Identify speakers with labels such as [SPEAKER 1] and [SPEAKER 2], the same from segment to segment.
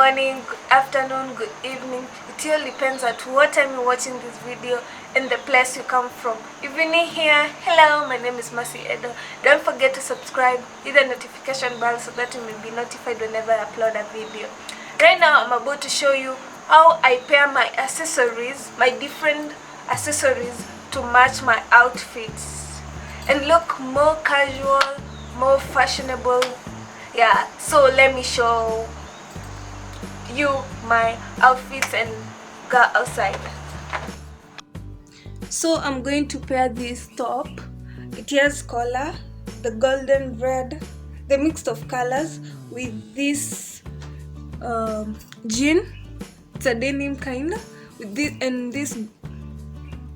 [SPEAKER 1] morning, good afternoon, good evening. It all depends at what time you're watching this video and the place you come from. If you're new here, hello, my name is Mercy Edo. Don't forget to subscribe, hit the notification bell so that you may be notified whenever I upload a video. Right now, I'm about to show you how I pair my accessories, my different accessories to match my outfits and look more casual, more fashionable. Yeah, so let me show you my outfits and go outside. So I'm going to pair this top. It has color, the golden red, the mix of colors with this jean. It's a denim kind with this and this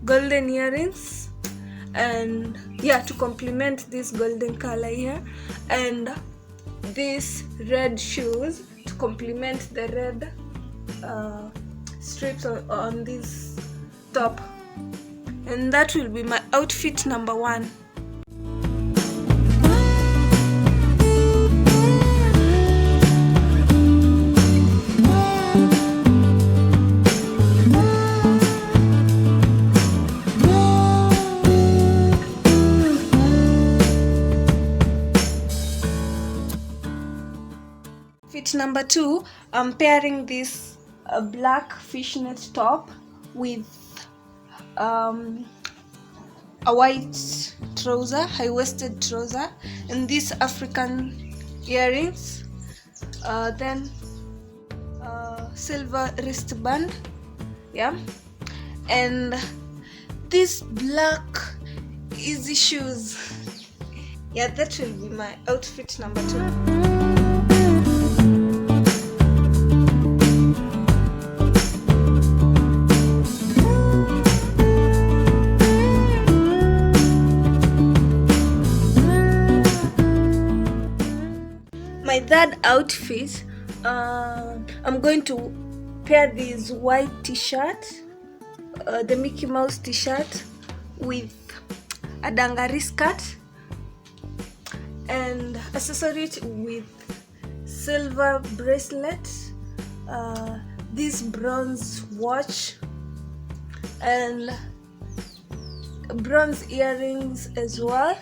[SPEAKER 1] golden earrings, and yeah, to complement this golden color here, and these red shoes to complement the red strips on this top. And that will be my outfit number 1. Outfit number 2, I'm pairing this black fishnet top with a white trouser, high-waisted trouser, and these African earrings, then silver wristband, yeah, and these black easy shoes. Yeah, that will be my outfit number 2. My third outfit, I'm going to pair this white t-shirt, the Mickey Mouse t-shirt, with a dangari skirt and accessory it with silver bracelet, this bronze watch, and bronze earrings as well,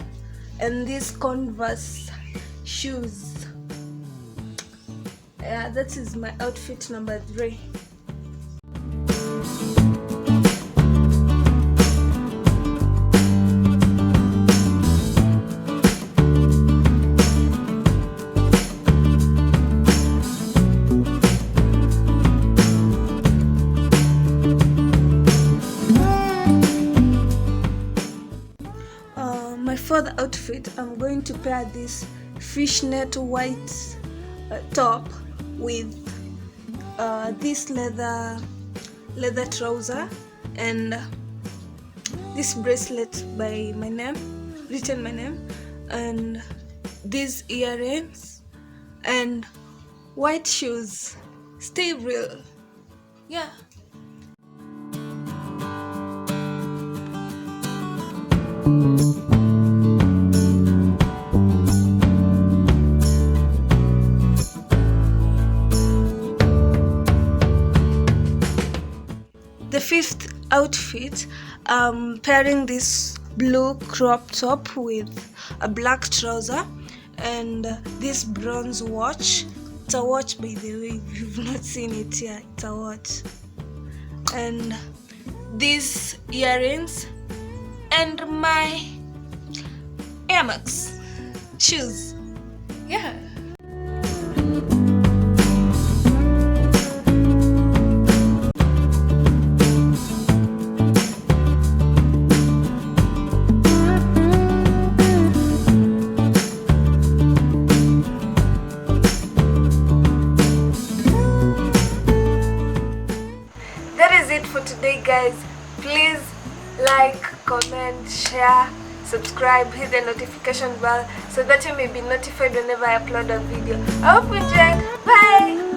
[SPEAKER 1] and these Converse shoes. Yeah, that is my outfit number 3. My fourth outfit, I'm going to pair this fishnet white top with this leather trouser and this bracelet by my name, written my name, and these earrings and white shoes. Stay real. Yeah. The fifth outfit, pairing this blue crop top with a black trouser and this bronze watch. It's a watch, by the way, if you've not seen it here, it's a watch. And these earrings and my Air Max shoes. Yeah. For today, guys, please like, comment, share, subscribe, hit the notification bell so that you may be notified whenever I upload a video. I hope you enjoyed. Bye.